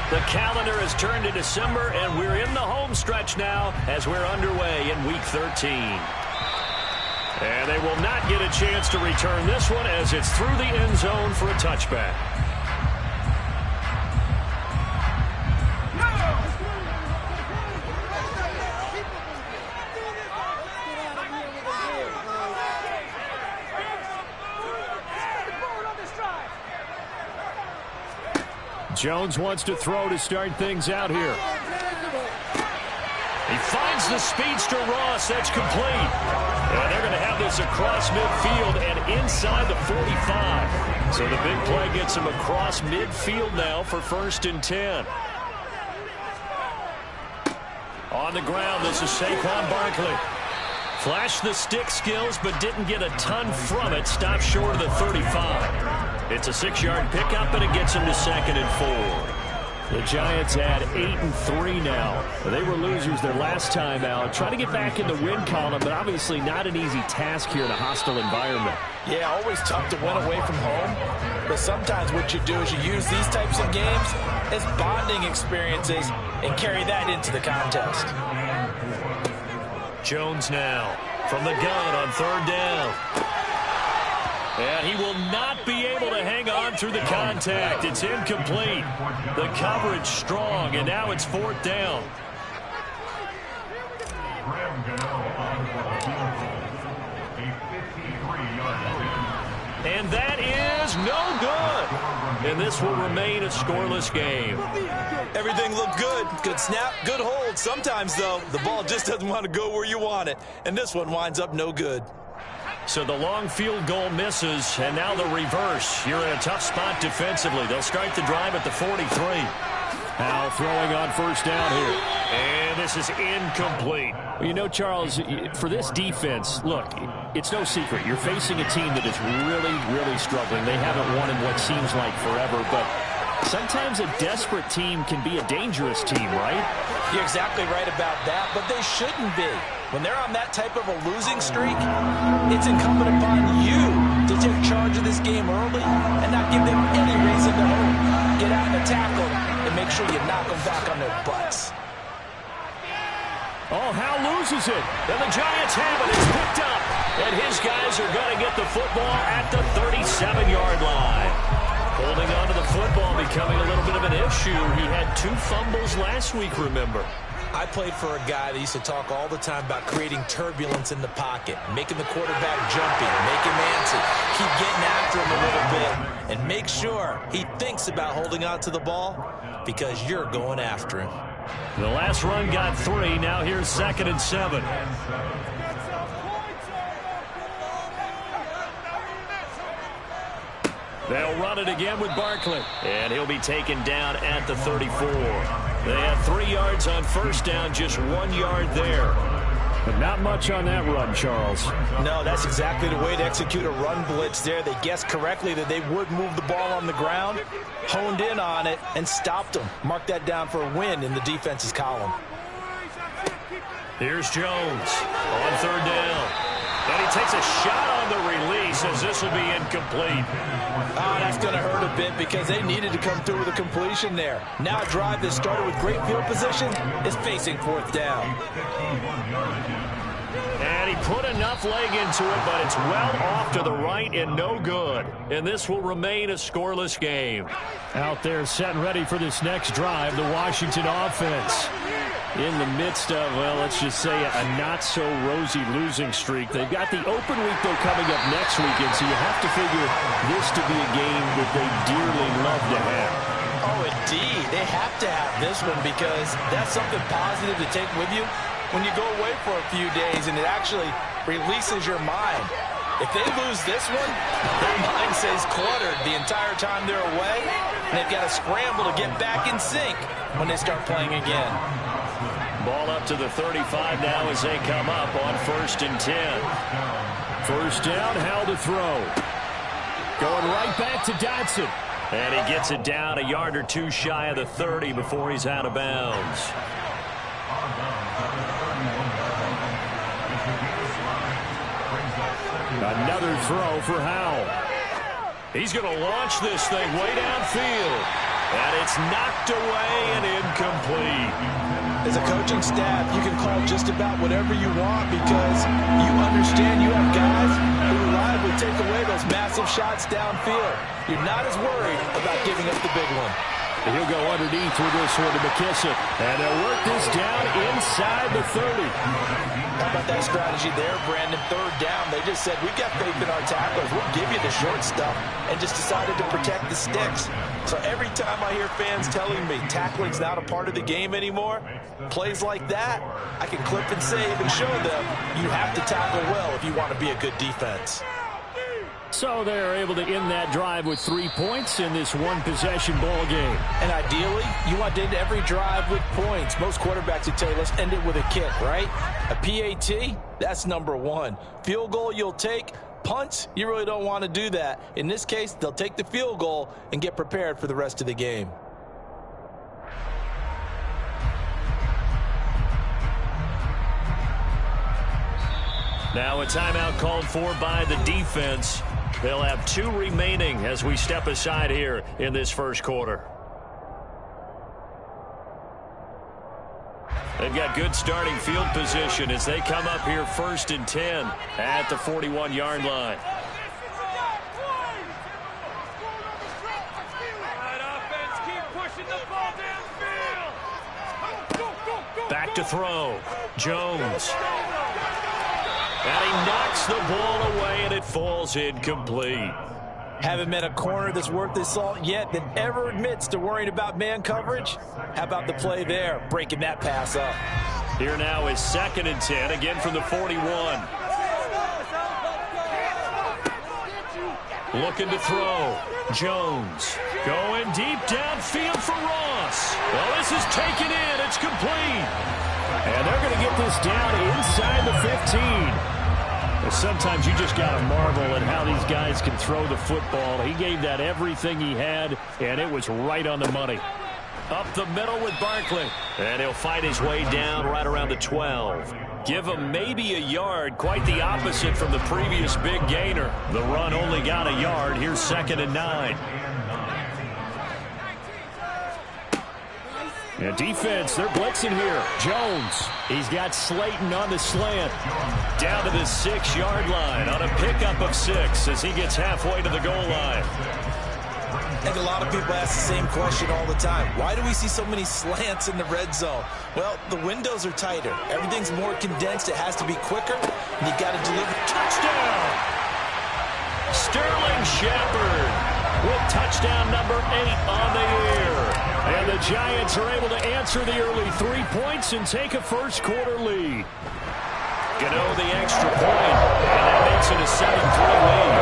The calendar has turned to December, and we're in the home stretch now as we're underway in Week 13. And they will not get a chance to return this one as it's through the end zone for a touchback. Jones wants to throw to start things out here. He finds the speedster Ross. That's complete. And they're going to have this across midfield and inside the 45. So the big play gets him across midfield now for 1st and 10. On the ground, this is Saquon Barkley. Flashed the stick skills, but didn't get a ton from it. Stopped short of the 35. It's a 6-yard pickup, and it gets him to 2nd and 4. The Giants had 8-3 now. They were losers their last time out. Trying to get back in the win column, but obviously not an easy task here in a hostile environment. Yeah, always tough to win away from home. But sometimes what you do is you use these types of games as bonding experiences and carry that into the contest. Jones now from the gun on 3rd down. And he will not be able to hang on through the contact. It's incomplete. The coverage strong, and now it's 4th down. And that is no good. And this will remain a scoreless game. Everything looked good. Good snap, good hold. Sometimes, though, the ball just doesn't want to go where you want it. And this one winds up no good. So the long field goal misses, and now the reverse. You're in a tough spot defensively. They'll start the drive at the 43. Now throwing on 1st down here. And this is incomplete. Well, you know, Charles, for this defense, look, it's no secret. You're facing a team that is really, really struggling. They haven't won in what seems like forever, but sometimes a desperate team can be a dangerous team, right? You're exactly right about that, but they shouldn't be. When they're on that type of a losing streak, it's incumbent upon you to take charge of this game early and not give them any reason to hope. Get out and tackle and make sure you knock them back on their butts. Oh, Hal loses it. And the Giants have it. It's picked up. And his guys are going to get the football at the 37-yard line. Holding on to the football becoming a little bit of an issue. He had 2 fumbles last week, remember. I played for a guy that used to talk all the time about creating turbulence in the pocket, making the quarterback jumpy, make him antsy, keep getting after him a little bit, and make sure he thinks about holding on to the ball because you're going after him. The last run got 3. Now here's 2nd and 7. They'll run it again with Barkley. And he'll be taken down at the 34. They had 3 yards on 1st down, just 1 yard there. But not much on that run, Charles. No, that's exactly the way to execute a run blitz there. They guessed correctly that they would move the ball on the ground, honed in on it, and stopped them. Mark that down for a win in the defense's column. Here's Jones on 3rd down. And he takes a shot on the release as this will be incomplete. Oh, that's going to hurt a bit because they needed to come through with a completion there. Now a drive that started with great field position is facing 4th down. And he put enough leg into it, but it's well off to the right and no good. And this will remain a scoreless game. Out there setting ready for this next drive, the Washington offense. In the midst of, well, let's just say a not-so-rosy losing streak. They've got the open week, though, coming up next weekend, so you have to figure this to be a game that they dearly love to have. Oh, indeed. They have to have this one because that's something positive to take with you when you go away for a few days, and it actually releases your mind. If they lose this one, their mind stays cluttered the entire time they're away, and they've got to scramble to get back in sync when they start playing again. Ball up to the 35 now as they come up on 1st and 10. 1st down, Hal to throw. Going right back to Dotson. And he gets it down a yard or 2 shy of the 30 before he's out of bounds. Another throw for Howell. He's going to launch this thing way downfield. And it's knocked away and incomplete. As a coaching staff, you can call just about whatever you want because you understand you have guys who reliably take away those massive shots downfield. You're not as worried about giving up the big one. He'll go underneath with this one to McKissic. And they'll work this down inside the 30. How about that strategy there, Brandon? Third down, they just said, we've got faith in our tacklers. We'll give you the short stuff, and just decided to protect the sticks. So every time I hear fans telling me tackling's not a part of the game anymore, plays like that, I can clip and save and show them you have to tackle well if you want to be a good defense. So they're able to end that drive with 3 points in this one-possession ball game. And ideally, you want to end every drive with points. Most quarterbacks would tell you, let's end it with a kick, right? A PAT, that's number one. Field goal you'll take. Punts, you really don't want to do that. In this case, they'll take the field goal and get prepared for the rest of the game. Now a timeout called for by the defense. They'll have 2 remaining as we step aside here in this first quarter. They've got good starting field position as they come up here 1st and 10 at the 41-yard line. Back to throw. Jones. And he knocks the ball away, and it falls incomplete. Haven't met a corner that's worth his salt yet that ever admits to worrying about man coverage. How about the play there, breaking that pass up? Here now is 2nd and 10, again from the 41. Looking to throw. Jones going deep downfield for Ross. Well, this is taken in. It's complete. And they're going to get this down inside the 15. Sometimes you just got to marvel at how these guys can throw the football. He gave that everything he had, and it was right on the money. Up the middle with Barkley. And he'll fight his way down right around the 12. Give him maybe a yard, quite the opposite from the previous big gainer. The run only got a yard. Here's 2nd and 9. And defense, they're blitzing here. Jones, he's got Slayton on the slant. Down to the 6-yard line on a pickup of 6 as he gets halfway to the goal line. I think a lot of people ask the same question all the time. Why do we see so many slants in the red zone? Well, the windows are tighter. Everything's more condensed. It has to be quicker, and you got to deliver. Touchdown! Sterling Shepard with touchdown number 8 on the year. And the Giants are able to answer the early 3 points and take a first-quarter lead. Gano the extra point, and that makes it a 7-3 lead.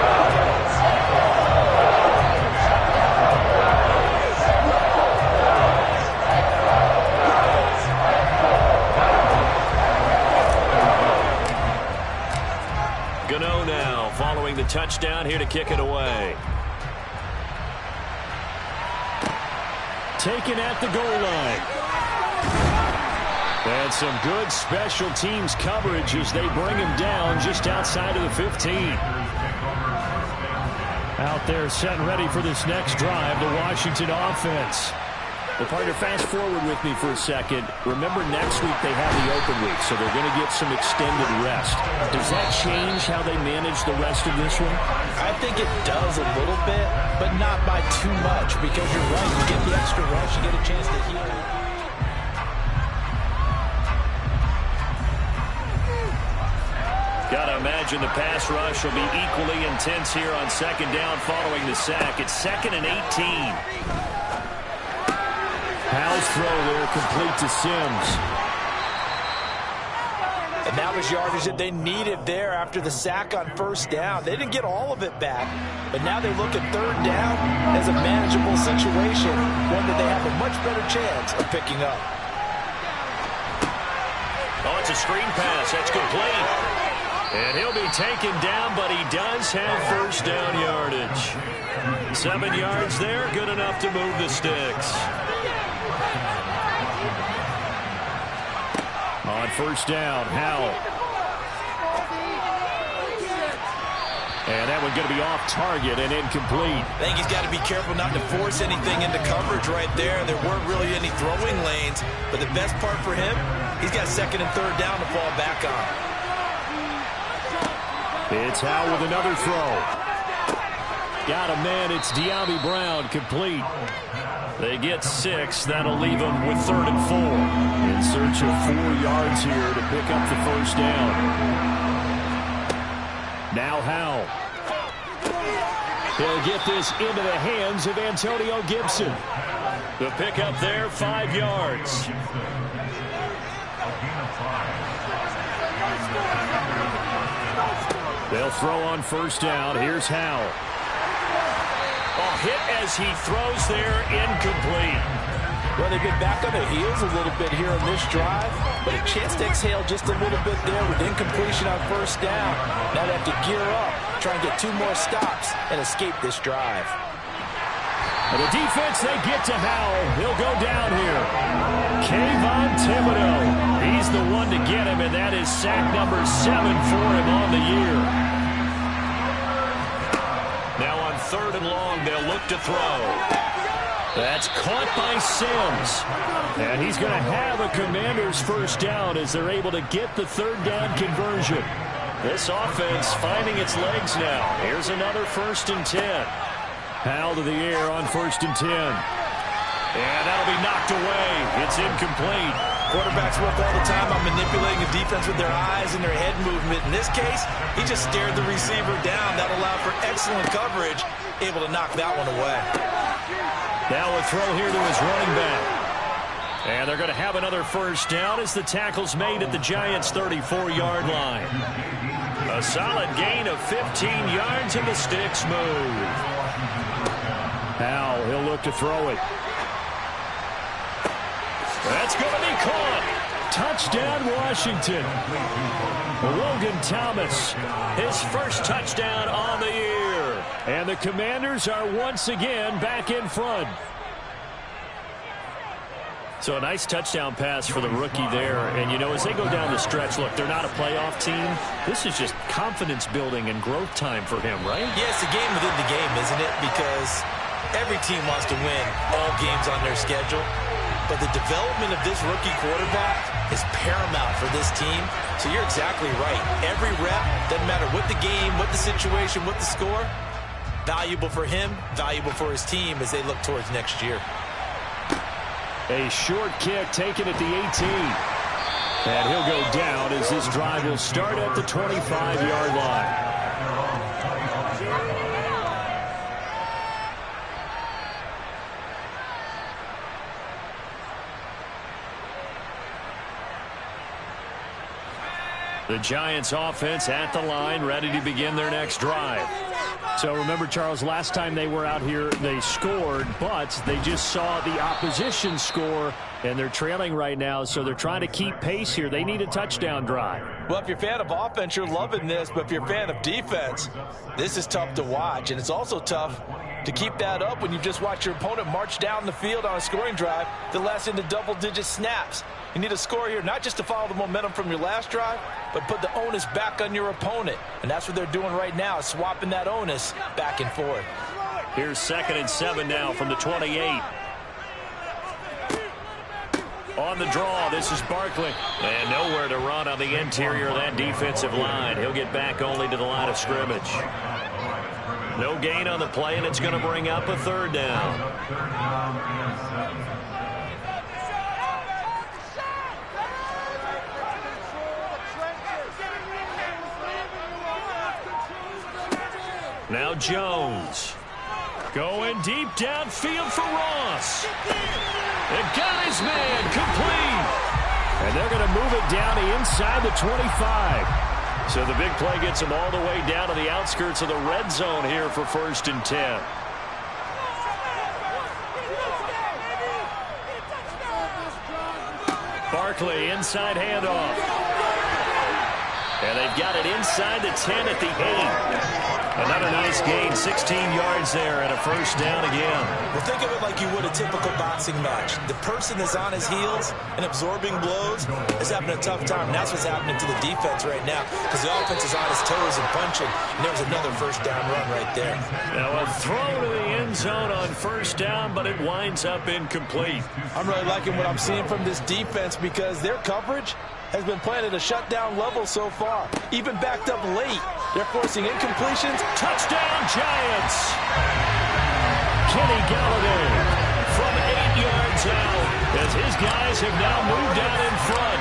Gano now following the touchdown here to kick it away. Taken at the goal line. And some good special teams coverage as they bring him down just outside of the 15. Out there set and ready for this next drive, the Washington offense. Well, partner, fast forward with me for a second. Remember, next week they have the open week, so they're going to get some extended rest. Does that change how they manage the rest of this one? I think it does a little bit, but not by too much, because you're right. You get the extra rest, you get a chance to heal. Got to imagine the pass rush will be equally intense here on 2nd down following the sack. It's 2nd and 18. Powell's throw there complete to Sims. And that was yardage that they needed there after the sack on 1st down. They didn't get all of it back, but now they look at 3rd down as a manageable situation, one that they have a much better chance of picking up. Oh, it's a screen pass. That's complete. And he'll be taken down, but he does have 1st down yardage. 7 yards there, good enough to move the sticks. On 1st down, Howell. And that one going to be off target and incomplete. I think he's got to be careful not to force anything into coverage right there. There weren't really any throwing lanes, but the best part for him, he's got second and third down to fall back on. It's Howe with another throw. Got a man. It's De'Ami Brown, complete. They get 6. That'll leave them with 3rd and 4. In search of 4 yards here to pick up the first down. Now Howe. He'll get this into the hands of Antonio Gibson. The pickup there, 5 yards. They'll throw on first down. Here's Howe. Oh, hit as he throws there, incomplete. Well, they've been back on their heels a little bit here on this drive, but a chance to exhale just a little bit there with incompletion on first down. Now they have to gear up, try and get 2 more stops and escape this drive. And the defense, they get to Howe. He'll go down here. Kayvon Thibodeaux. He's the one to get him, and that is sack number 7 for him on the year. Now on 3rd and long, they'll look to throw. That's caught by Sims. And he's going to have a Commanders first down as they're able to get the 3rd down conversion. This offense finding its legs now. Here's another 1st and 10. Howe to the air on 1st and 10. And that'll be knocked away. It's incomplete. Quarterbacks work all the time on manipulating the defense with their eyes and their head movement. In this case, he just stared the receiver down. That allowed for excellent coverage, able to knock that one away. Now a throw here to his running back. And they're going to have another first down as the tackle's made at the Giants' 34-yard line. A solid gain of 15 yards and the sticks move. Howe, he'll look to throw it. That's going to be caught. Touchdown, Washington. Logan Thomas, his first touchdown on the year. And the Commanders are once again back in front. So a nice touchdown pass for the rookie there. And, you know, as they go down the stretch, look, they're not a playoff team. This is just confidence building and growth time for him, right? Yeah, it's a game within the game, isn't it? Because every team wants to win all games on their schedule. But the development of this rookie quarterback is paramount for this team. So you're exactly right. Every rep, doesn't matter what the game, what the situation, what the score, valuable for him, valuable for his team as they look towards next year. A short kick taken at the 18. And he'll go down as this drive will start at the 25-yard line. The Giants offense at the line, ready to begin their next drive. So remember, Charles, last time they were out here, they scored, but they just saw the opposition score, and they're trailing right now, so they're trying to keep pace here. They need a touchdown drive. Well, if you're a fan of offense, you're loving this, but if you're a fan of defense, this is tough to watch, and it's also tough to keep that up when you just watch your opponent march down the field on a scoring drive that lasts into double-digit snaps. You need a score here, not just to follow the momentum from your last drive, but put the onus back on your opponent. And that's what they're doing right now, swapping that onus back and forth. Here's 2nd and 7 now from the 28. On the draw, this is Barkley. And nowhere to run on the interior of that defensive line. He'll get back only to the line of scrimmage. No gain on the play, and it's going to bring up a 3rd down. Now Jones. Going deep downfield for Ross. And got his man complete. And they're going to move it down to inside the 25. So the big play gets them all the way down to the outskirts of the red zone here for 1st and 10. Barkley, inside handoff. And they've got it inside the 10 at the 8. Another nice gain, 16 yards there and a first down again. Well, think of it like you would a typical boxing match. The person that's on his heels and absorbing blows is having a tough time. And that's what's happening to the defense right now because the offense is on his toes and punching. And there's another first down run right there. Now a throw to the end zone on first down, but it winds up incomplete. I'm really liking what I'm seeing from this defense because their coverage has been playing at a shutdown level so far. Even backed up late, they're forcing incompletions. Touchdown, Giants! Kenny Galladay from 8 yards out as his guys have now moved out in front.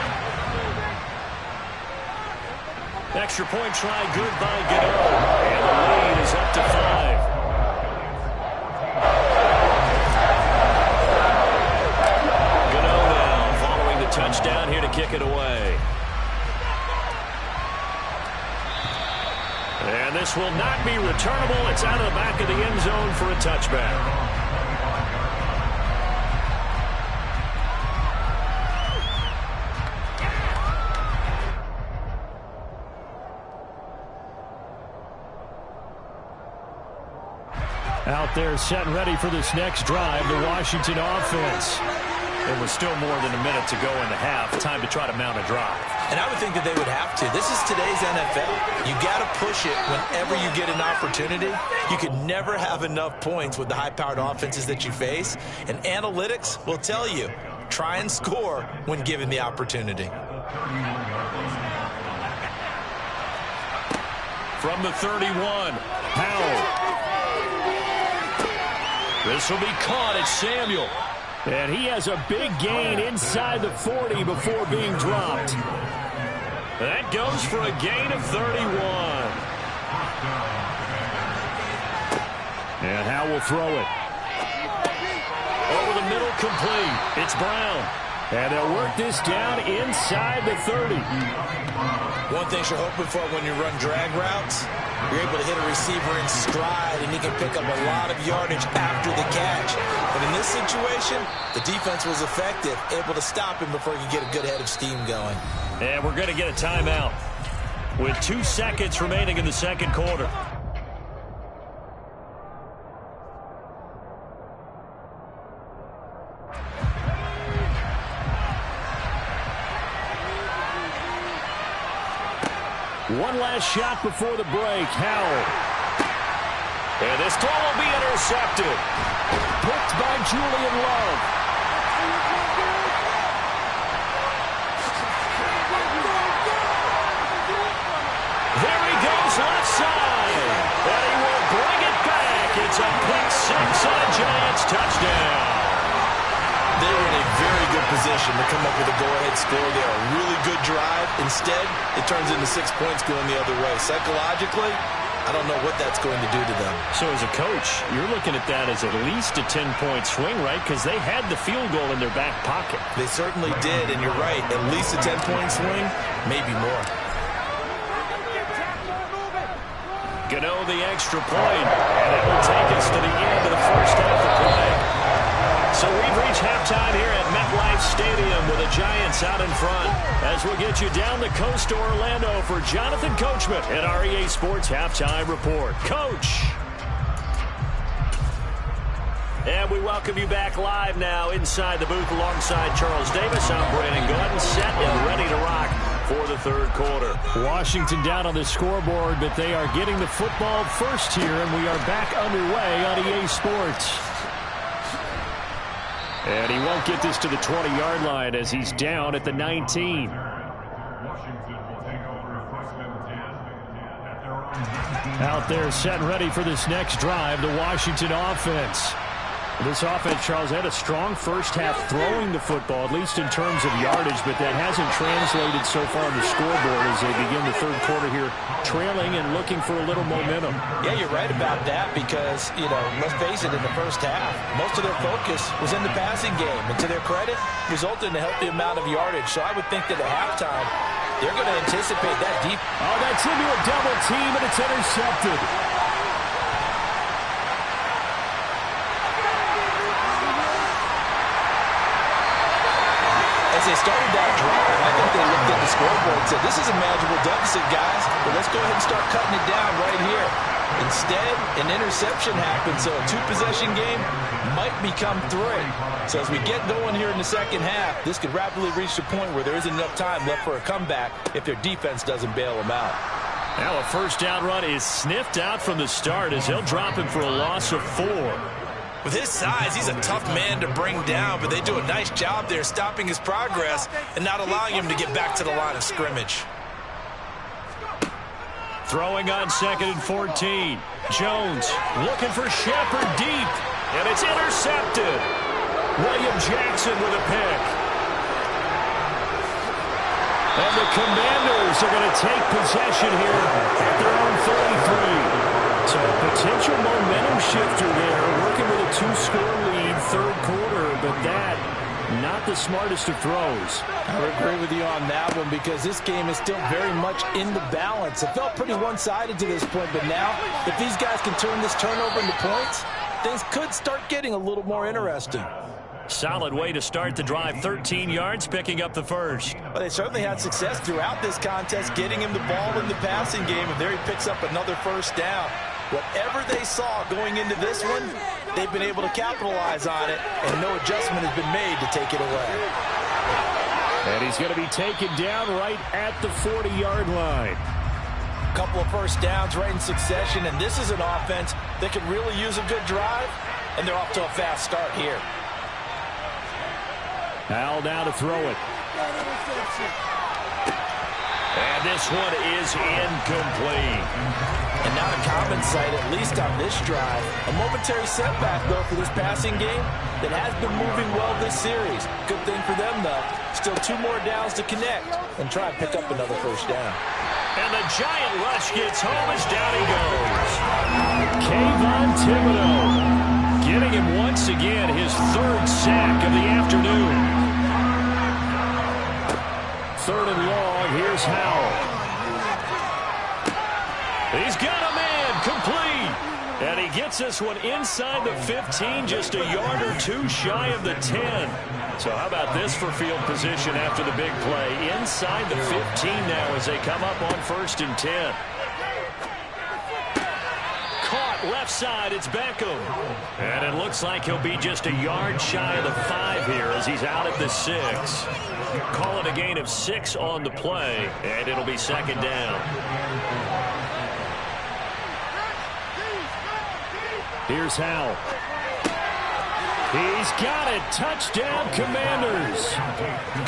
Extra point try good by Gano, and the lead is up to 5. Touchdown here to kick it away. And this will not be returnable. It's out of the back of the end zone for a touchback. Out there set and ready for this next drive, the Washington offense. It was still more than a minute to go in the half. Time to try to mount a drive. And I would think that they would have to. This is today's NFL. You got to push it whenever you get an opportunity. You can never have enough points with the high-powered offenses that you face. And analytics will tell you, try and score when given the opportunity. From the 31, Powell. This will be caught. It's Samuel. And he has a big gain inside the 40 before being dropped. That goes for a gain of 31. And Howe will throw it. Over the middle, complete. It's Brown. And they'll work this down inside the 30. One thing you're hoping for when you run drag routes, you're able to hit a receiver in stride, and he can pick up a lot of yardage after the catch. But in this situation, the defense was effective, able to stop him before he could get a good head of steam going. And we're going to get a timeout with 2 seconds remaining in the second quarter. One last shot before the break. Howell. And this throw will be intercepted. Picked by Julian Love. There he goes, left side. And he will bring it back. It's a pick six on a Giants touchdown. They were in a very good position to come up with a go-ahead score there. A really good drive. Instead, it turns into 6 points going the other way. Psychologically, I don't know what that's going to do to them. So as a coach, you're looking at that as at least a 10-point swing, right? Because they had the field goal in their back pocket. They certainly did, and you're right. At least a 10-point swing, maybe more. Gano the extra point, and it will take us to the end of the first half of play. So we've reached halftime here at MetLife Stadium with the Giants out in front as we'll get you down the coast to Orlando for Jonathan Coachman at our EA Sports Halftime Report. Coach! And we welcome you back live now inside the booth alongside Charles Davis. I'm Brandon Gordon, set and ready to rock for the third quarter. Washington down on the scoreboard, but they are getting the football first here, and we are back underway on EA Sports. And he won't get this to the 20-yard line as he's down at the 19. Out there set and ready for this next drive, the Washington offense. This offense, Charles, had a strong first half throwing the football, at least in terms of yardage, but that hasn't translated so far on the scoreboard as they begin the third quarter here, trailing and looking for a little momentum. Yeah, you're right about that because, you know, let's face it, in the first half, most of their focus was in the passing game, and to their credit, resulted in a healthy amount of yardage. So I would think that at halftime, they're going to anticipate that deep. Oh, that's into a double team, and it's intercepted. As they started that drive, I think they looked at the scoreboard and said, this is a manageable deficit, guys, but let's go ahead and start cutting it down right here. Instead, an interception happened, so a two-possession game might become three. So as we get going here in the second half, this could rapidly reach the point where there isn't enough time left for a comeback if their defense doesn't bail them out. Now a first down run is sniffed out from the start as he'll drop him for a loss of 4. With his size, he's a tough man to bring down, but they do a nice job there stopping his progress and not allowing him to get back to the line of scrimmage. Throwing on 2nd and 14. Jones looking for Shepard deep, and it's intercepted. William Jackson with a pick. And the Commanders are going to take possession here at their own 33. So a potential momentum shifter there, working with a 2-score lead, third quarter, but that, not the smartest of throws. I would agree with you on that one because this game is still very much in the balance. It felt pretty one-sided to this point, but now, if these guys can turn this turnover into points, things could start getting a little more interesting. Solid way to start the drive, 13 yards, picking up the first. Well, they certainly had success throughout this contest, getting him the ball in the passing game, and there he picks up another first down. Whatever they saw going into this one, they've been able to capitalize on it, and no adjustment has been made to take it away. And he's going to be taken down right at the 40-yard line. A couple of first downs right in succession, and this is an offense that could really use a good drive, and they're off to a fast start here. Al now to throw it. And this one is incomplete. And not a common sight, at least on this drive. A momentary setback, though, for this passing game that has been moving well this series. Good thing for them, though. Still 2 more downs to connect and try and pick up another first down. And the giant rush gets home as down he goes. Kayvon Thibodeaux getting him once again his 3rd sack of the afternoon. 3rd and long, here's Howell. He's got a man, complete. And he gets this one inside the 15, just a yard or 2 shy of the 10. So how about this for field position after the big play? Inside the 15 now as they come up on 1st and 10. Caught left side, it's Beckham. And it looks like he'll be just a yard shy of the 5 here as he's out at the 6. Call it a gain of 6 on the play, and it'll be 2nd down. Here's Howell. He's got it. Touchdown, Commanders.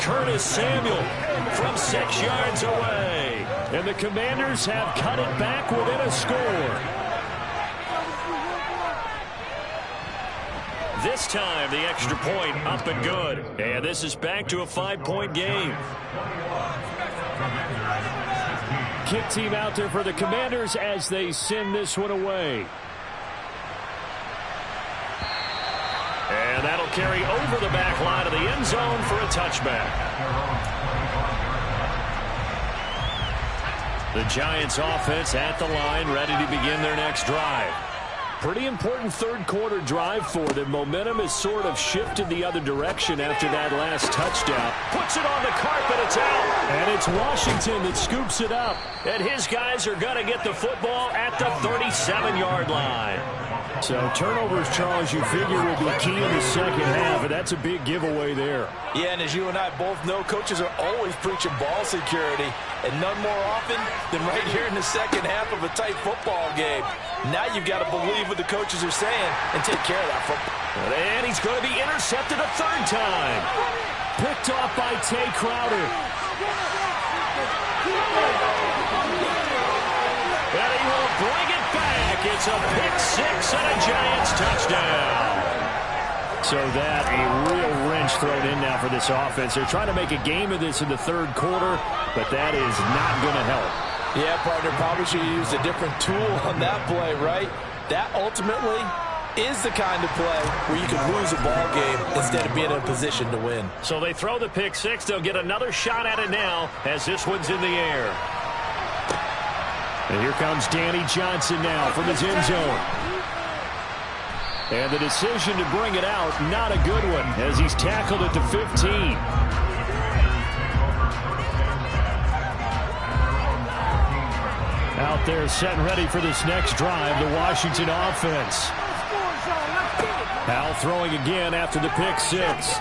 Curtis Samuel from 6 yards away. And the Commanders have cut it back within a score. This time, the extra point up and good. And this is back to a 5-point game. Kick team out there for the Commanders as they send this one away. And that'll carry over the back line of the end zone for a touchback. The Giants offense at the line, ready to begin their next drive. Pretty important third quarter drive for them. Momentum has sort of shifted the other direction after that last touchdown. Puts it on the carpet, it's out. And it's Washington that scoops it up. And his guys are going to get the football at the 37-yard line. So turnovers, Charles, you figure will be key in the second half, and that's a big giveaway there. Yeah, and as you and I both know, coaches are always preaching ball security, and none more often than right here in the second half of a tight football game. Now you've got to believe what the coaches are saying and take care of that football. And he's going to be intercepted a 3rd time. Picked off by Tay Crowder. And he will bring it back. It's a pick-6 and a Giants touchdown. So that a real wrench thrown in now for this offense. They're trying to make a game of this in the third quarter, but that is not going to help. Yeah, partner, probably should have used a different tool on that play, right? That ultimately is the kind of play where you can lose a ball game instead of being in a position to win. So they throw the pick-6. They'll get another shot at it now as this one's in the air. And here comes Danny Johnson now from his end zone. And the decision to bring it out, not a good one, as he's tackled at the 15. Out there set and ready for this next drive, the Washington offense. Howell throwing again after the pick six.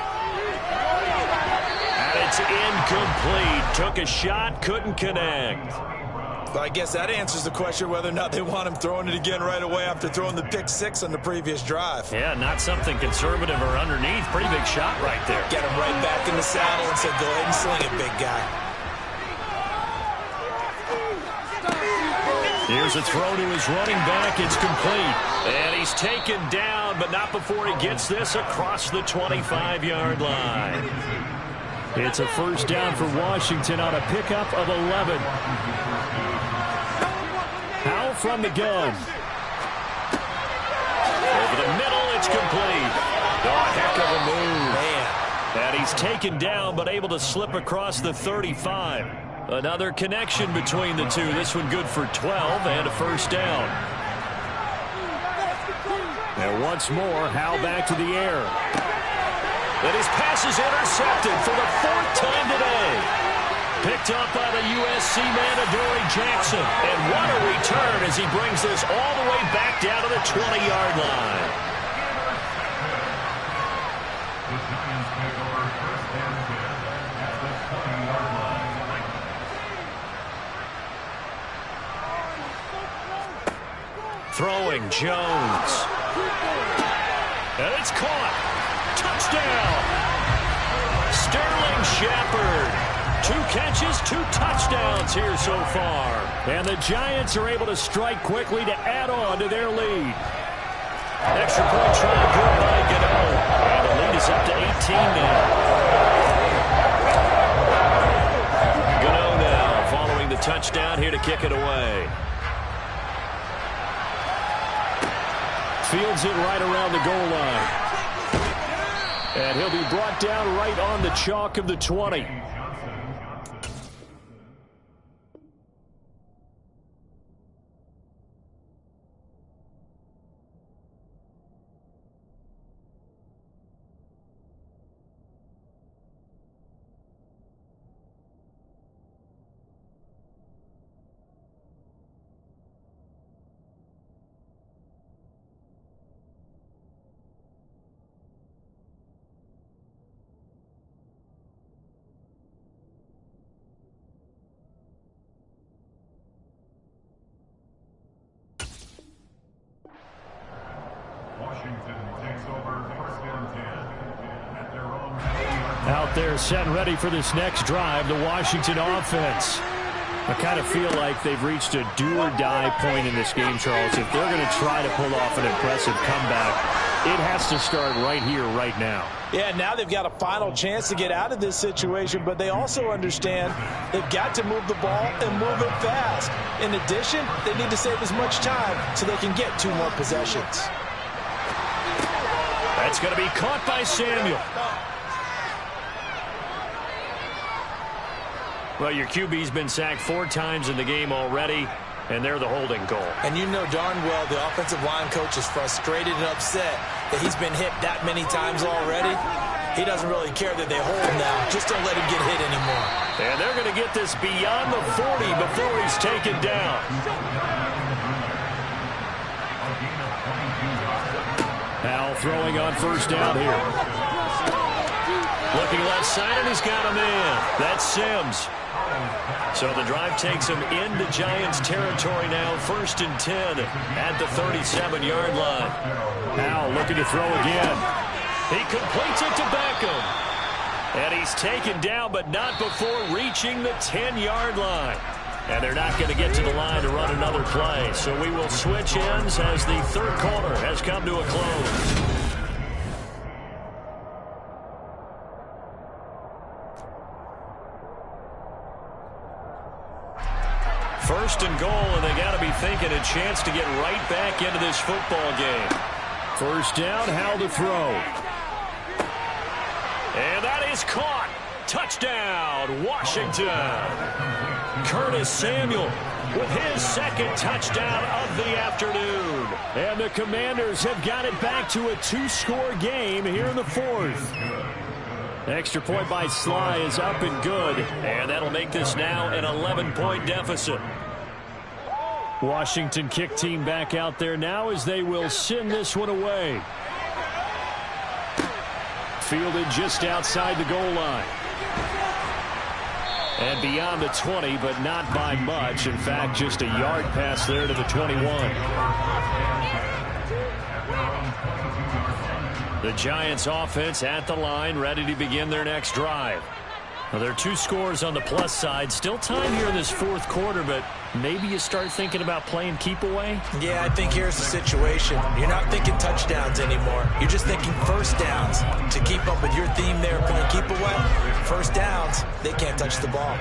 And it's incomplete. Took a shot, couldn't connect. But I guess that answers the question whether or not they want him throwing it again right away after throwing the pick six on the previous drive. Yeah, not something conservative or underneath. Pretty big shot right there. Get him right back in the saddle and said, go ahead and sling it, big guy. Here's a throw to his running back. It's complete. And he's taken down, but not before he gets this across the 25-yard line. It's a first down for Washington on a pickup of 11. Howell from the gun. Over the middle, it's complete. Oh, heck of a move. Man. And he's taken down, but able to slip across the 35. Another connection between the two. This one good for 12 and a first down. And once more, Howell back to the air. And his pass is intercepted for the fourth time today. Picked up by the USC man, Adoree Jackson. And what a return as he brings this all the way back down to the 20-yard line. Throwing Jones. And it's caught. Touchdown. Sterling Shepard. 2 catches, 2 touchdowns here so far. And the Giants are able to strike quickly to add on to their lead. Extra point try good by Gano. And the lead is up to 18 now. Gano now following the touchdown here to kick it away. Fields it right around the goal line. And he'll be brought down right on the chalk of the 20. Out there set and ready for this next drive, the Washington offense. I kind of feel like they've reached a do-or-die point in this game, Charles. If they're going to try to pull off an impressive comeback, it has to start right here, right now. Yeah, now they've got a final chance to get out of this situation, but they also understand they've got to move the ball and move it fast. In addition, they need to save as much time so they can get 2 more possessions. That's going to be caught by Samuel. Well, your QB's been sacked 4 times in the game already, and they're the holding goal. And you know darn well the offensive line coach is frustrated and upset that he's been hit that many times already. He doesn't really care that they hold now. Just don't let him get hit anymore. And they're going to get this beyond the 40 before he's taken down. Howell throwing on first down here. Looking left side, and he's got him in. That's Sims. So the drive takes him into Giants territory now. 1st and 10 at the 37-yard line. Howell looking to throw again. He completes it to Beckham. And he's taken down, but not before reaching the 10-yard line. And they're not going to get to the line to run another play. So we will switch ends as the third quarter has come to a close. First and goal, and they got to be thinking a chance to get right back into this football game. First down, Howell to throw. And that is caught. Touchdown, Washington. Curtis Samuel with his 2nd touchdown of the afternoon. And the Commanders have got it back to a 2-score game here in the 4th. Extra point by Sly is up and good. And that'll make this now an 11-point deficit. Washington kick team back out there now as they will send this one away. Fielded just outside the goal line. And beyond the 20, but not by much. In fact, just a yard pass there to the 21. The Giants offense at the line, ready to begin their next drive. Well, there are 2 scores on the plus side. Still time here in this fourth quarter, but maybe you start thinking about playing keep away? Yeah, I think here's the situation. You're not thinking touchdowns anymore. You're just thinking first downs. To keep up with your theme there, playing keep away, first downs, they can't touch the ball.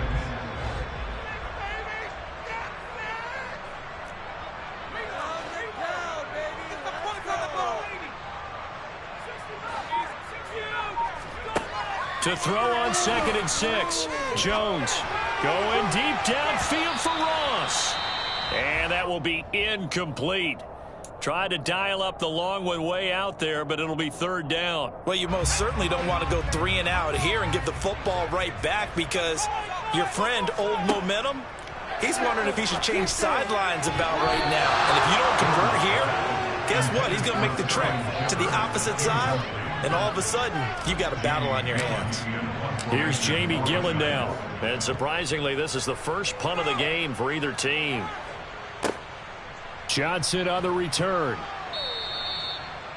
To throw on 2nd and 6. Jones going deep downfield for Ross. And that will be incomplete. Tried to dial up the long one way out there, but it'll be 3rd down. Well, you most certainly don't want to go 3 and out here and give the football right back because your friend, Old Momentum, he's wondering if he should change sidelines about right now. And if you don't convert here, guess what? He's going to make the trip to the opposite side. And all of a sudden, you've got a battle on your hands. Here's Jamie Gillen now. And surprisingly, this is the first punt of the game for either team. Johnson on the return.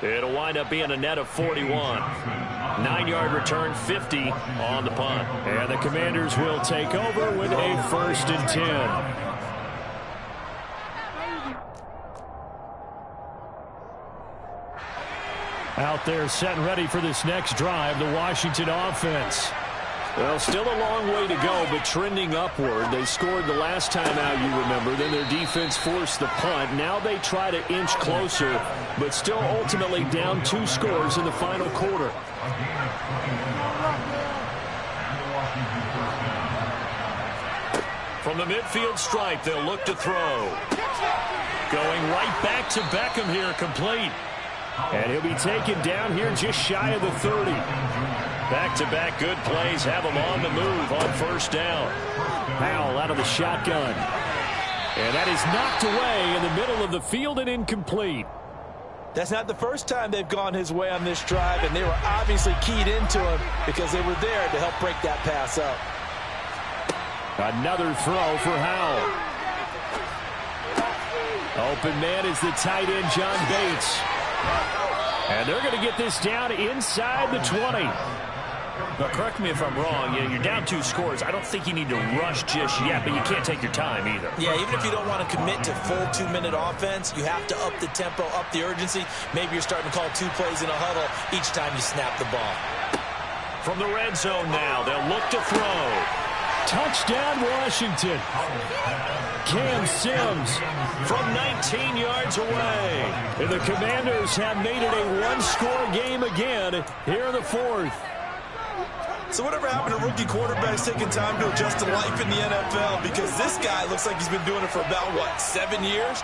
It'll wind up being a net of 41. 9-yard return, 50 on the punt. And the Commanders will take over with a 1st and 10. Out there set and ready for this next drive, the Washington offense. Well, still a long way to go, but trending upward. They scored the last time out, you remember. Then their defense forced the punt. Now they try to inch closer, but still ultimately down 2 scores in the final quarter. From the midfield stripe, they'll look to throw. Going right back to Beckham here, complete. And he'll be taken down here just shy of the 30. Back-to-back good plays have him on the move on 1st down. Powell out of the shotgun. And that is knocked away in the middle of the field and incomplete. That's not the first time they've gone his way on this drive, and they were obviously keyed into him because they were there to help break that pass up. Another throw for Howell. Open man is the tight end, John Bates. And they're going to get this down inside the 20. Now, correct me if I'm wrong. You're down 2 scores. I don't think you need to rush just yet, but you can't take your time either. Yeah, even if you don't want to commit to full 2-minute offense, you have to up the tempo, up the urgency. Maybe you're starting to call 2 plays in a huddle each time you snap the ball. From the red zone now, they'll look to throw. Touchdown, Washington. Cam Sims from 19 yards away. And the Commanders have made it a 1-score game again here in the 4th. So whatever happened to rookie quarterbacks taking time to adjust to life in the NFL? Because this guy looks like he's been doing it for about, 7 years?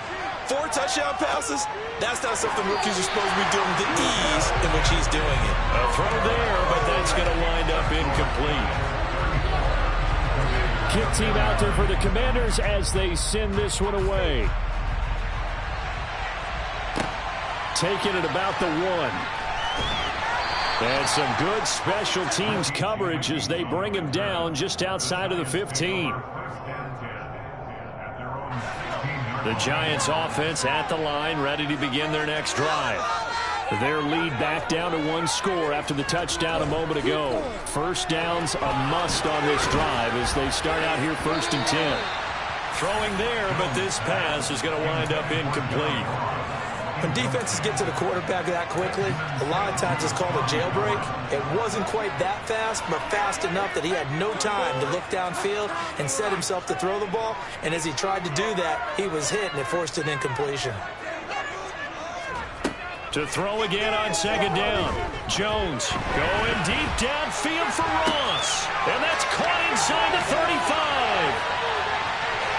4 touchdown passes? That's not something rookies are supposed to be doing with the ease in which he's doing it. A throw there, but that's going to wind up incomplete. Kick team out there for the Commanders as they send this one away. Taking it about the 1. And some good special teams coverage as they bring him down just outside of the 15. The Giants offense at the line, ready to begin their next drive. Their lead back down to 1 score after the touchdown a moment ago. First down's a must on this drive as they start out here 1st and 10. Throwing there, but this pass is going to wind up incomplete. When defenses get to the quarterback that quickly, a lot of times it's called a jailbreak. It wasn't quite that fast, but fast enough that he had no time to look downfield and set himself to throw the ball. And as he tried to do that, he was hit, and it forced an incompletion. To throw again on 2nd down. Jones going deep downfield for Ross. And that's caught inside the 35.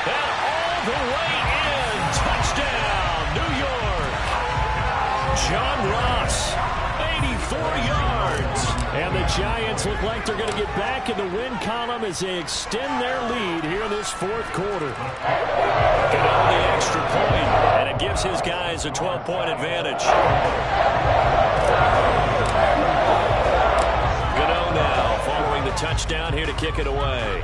And all the way in. Touchdown, New York. John Ross, 84 yards. And the Giants look like they're going to get back in the win column as they extend their lead here in this fourth quarter. Get on the extra point, and it gives his guys a 12-point advantage. Gano now following the touchdown here to kick it away.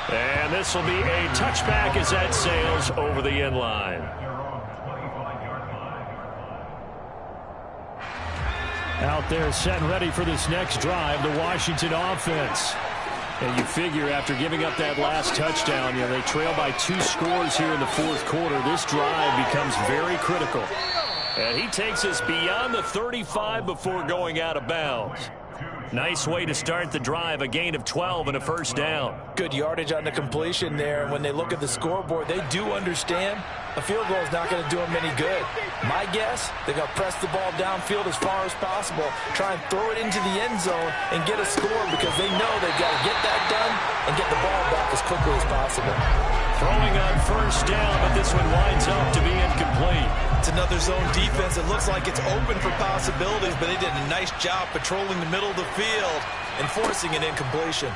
And this will be a touchback as that sails over the end line. Out there set and ready for this next drive, the Washington offense. And you figure after giving up that last touchdown, they trail by 2 scores here in the fourth quarter. This drive becomes very critical. And he takes us beyond the 35 before going out of bounds. Nice way to start the drive, a gain of 12 and a first down. Good yardage on the completion there. And when they look at the scoreboard, they do understand a field goal is not going to do them any good. My guess, they're going to press the ball downfield as far as possible, try and throw it into the end zone and get a score because they know they've got to get that done and get the ball back as quickly as possible. Throwing on first down, but this one winds up to be incomplete. It's another zone defense. It looks like it's open for possibilities, but they did a nice job patrolling the middle of the field and forcing an incompletion.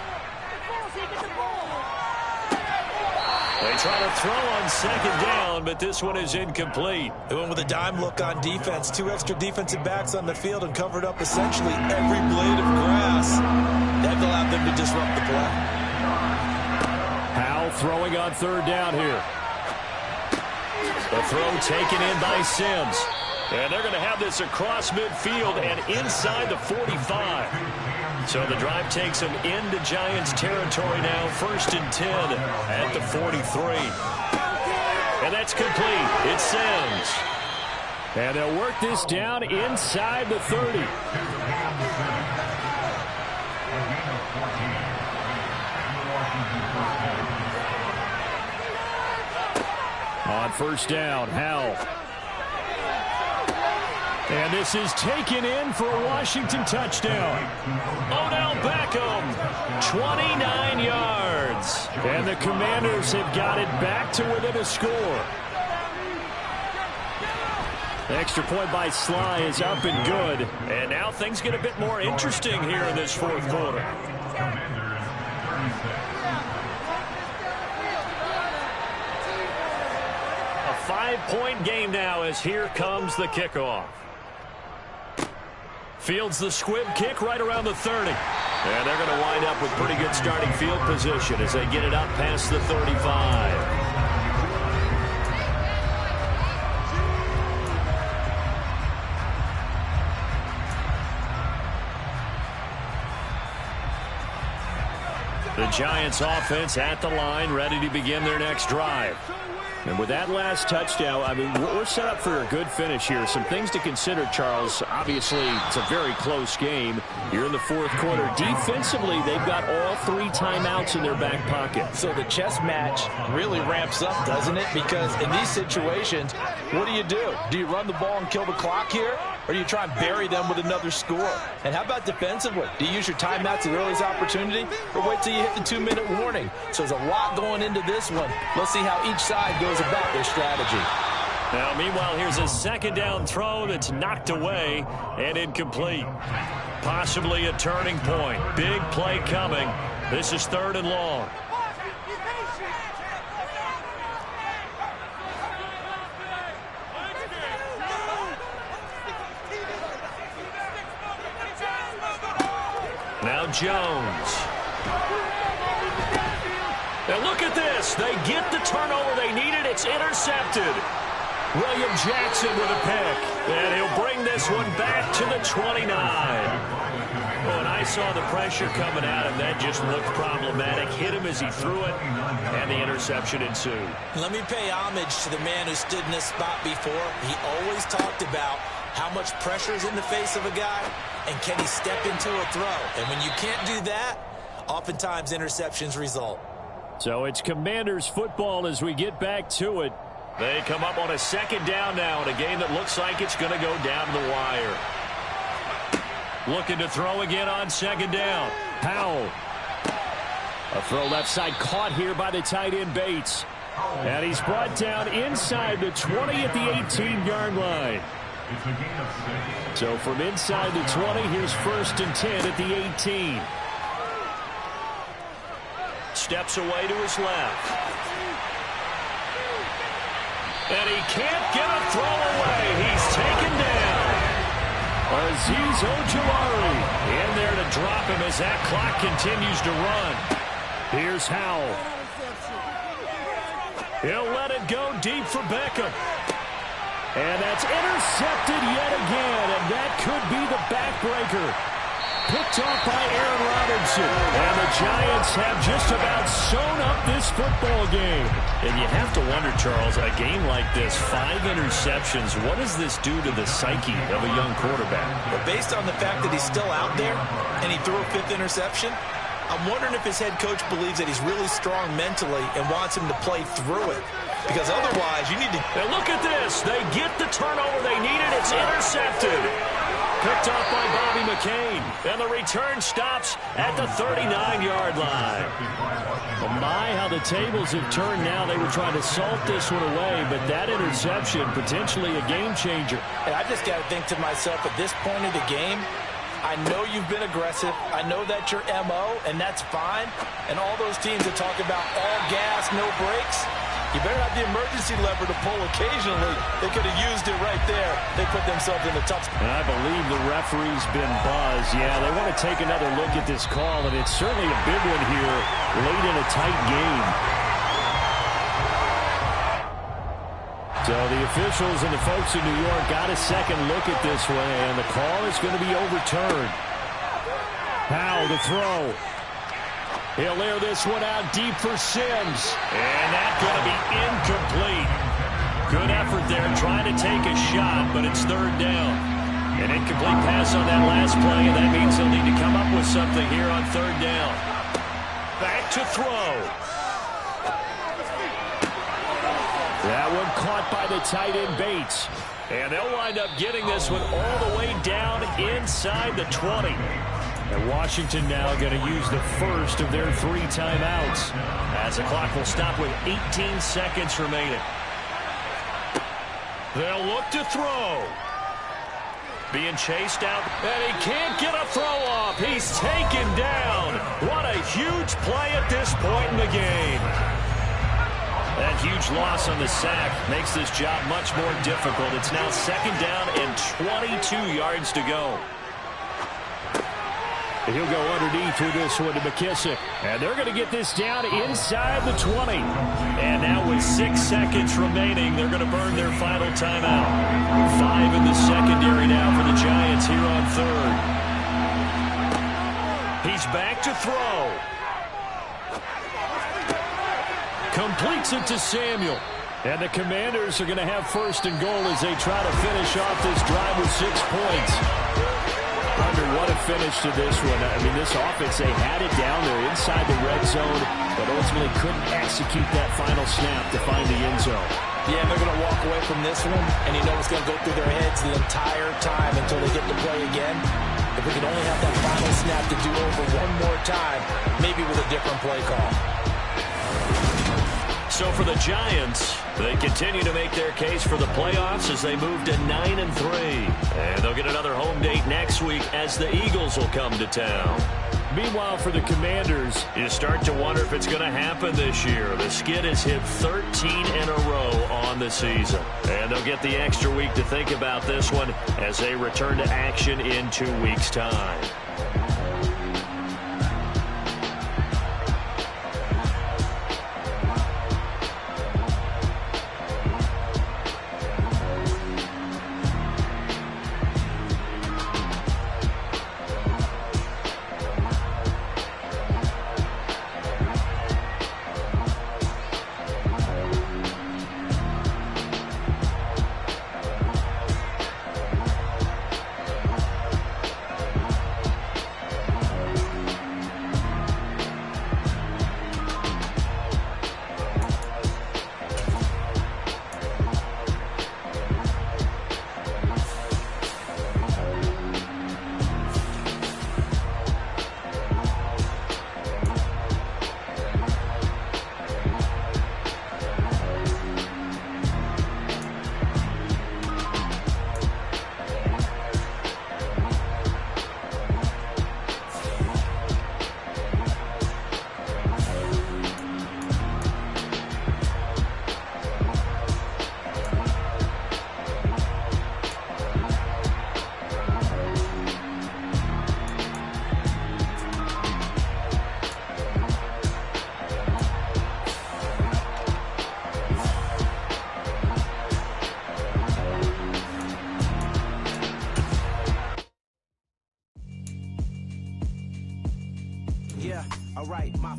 They try to throw on second down, but this one is incomplete. They went with a dime look on defense. 2 extra defensive backs on the field and covered up essentially every blade of grass. That allowed them to disrupt the play. Howell throwing on third down here. The throw taken in by Sims. And they're going to have this across midfield and inside the 45. So the drive takes them into Giants territory now. 1st and 10 at the 43. And that's complete. It's Sims. And they'll work this down inside the 30. On first down, Howell. And this is taken in for a Washington touchdown. Odell Beckham, 29 yards. And the Commanders have got it back to within a score. The extra point by Sly is up and good. And now things get a bit more interesting here in this fourth quarter. A 5-point game now as here comes the kickoff. Fields the squib kick right around the 30. And they're going to wind up with pretty good starting field position as they get it up past the 35. The Giants offense at the line, ready to begin their next drive. And with that last touchdown, I mean, we're set up for a good finish here. Some things to consider, Charles. Obviously, it's a very close game. You're in the fourth quarter. Defensively, they've got all 3 timeouts in their back pocket. So the chess match really ramps up, doesn't it? Because in these situations, what do? Do you run the ball and kill the clock here? Or do you try and bury them with another score? And how about defensively? Do you use your timeouts at the earliest opportunity? Or wait till you hit the 2-minute warning? So there's a lot going into this one. Let's see how each side goes about their strategy. Now, meanwhile, here's a second down throw that's knocked away and incomplete. Possibly a turning point. Big play coming. This is 3rd and long. Now Jones. And look at this. They get the turnover they needed. It's intercepted. William Jackson with a pick. And he'll bring this one back to the 29. Oh, and I saw the pressure coming at him. That just looked problematic. Hit him as he threw it, and the interception ensued. Let me pay homage to the man who stood in this spot before. He always talked about how much pressure is in the face of a guy, and can he step into a throw? And when you can't do that, oftentimes interceptions result. So it's Commanders football as we get back to it. They come up on a second down now in a game that looks like it's going to go down to the wire. Looking to throw again on second down. Howell. A throw left side caught here by the tight end Bates. And he's brought down inside the 20 at the 18-yard line. So from inside the 20, here's 1st and 10 at the 18. Steps away to his left. And he can't get a throw away. He's taken down. Azeez Ojulari in there to drop him as that clock continues to run. Here's Howell. He'll let it go deep for Beckham. And that's intercepted yet again, and that could be the backbreaker. Picked off by Aaron Robinson. And the Giants have just about sewn up this football game. And you have to wonder, Charles, a game like this, 5 interceptions, what does this do to the psyche of a young quarterback? But based on the fact that he's still out there and he threw a 5th interception, I'm wondering if his head coach believes that he's really strong mentally and wants him to play through it. Because otherwise, you need to... And look at this. They get the turnover they needed. It's intercepted. Picked off by Bobby McCain. And the return stops at the 39-yard line. Well, my, how the tables have turned now. They were trying to salt this one away, but that interception, potentially a game changer. And I just got to think to myself, at this point of the game, I know you've been aggressive. I know that's your MO, and that's fine. And all those teams that talk about all gas, no brakes, you better have the emergency lever to pull occasionally. They could have used it right there. They put themselves in a tough spot. And I believe the referee's been buzzed. Yeah, they want to take another look at this call, and it's certainly a big one here late in a tight game. So the officials and the folks in New York got a second look at this one, and the call is going to be overturned. Howell to throw. He'll air this one out deep for Sims. And that's going to be incomplete. Good effort there trying to take a shot, but it's 3rd down. An incomplete pass on that last play, and that means he'll need to come up with something here on 3rd down. Back to throw. That one caught by the tight end Bates. And they'll wind up getting this one all the way down inside the 20. And Washington now going to use the first of their 3 timeouts. As the clock will stop with 18 seconds remaining. They'll look to throw. Being chased out, and he can't get a throw off. He's taken down. What a huge play at this point in the game. That huge loss on the sack makes this job much more difficult. It's now 2nd down and 22 yards to go. And he'll go underneath with this one to McKissick. And they're going to get this down inside the 20. And now with 6 seconds remaining, they're going to burn their final timeout. 5 in the secondary now for the Giants here on 3rd. He's back to throw. Completes it to Samuel. And the Commanders are going to have 1st and goal as they try to finish off this drive with 6 points. Under what a finish to this one. I mean, this offense, they had it down there inside the red zone, but ultimately couldn't execute that final snap to find the end zone. Yeah, they're going to walk away from this one, and you know it's going to go through their heads the entire time until they get to play again. If we could only have that final snap to do over one more time, maybe with a different play call. So for the Giants, they continue to make their case for the playoffs as they move to 9-3. And they'll get another home date next week as the Eagles will come to town. Meanwhile, for the Commanders, you start to wonder if it's going to happen this year. The skid has hit 13 in a row on the season. And they'll get the extra week to think about this one as they return to action in 2 weeks' time. Yeah, alright, my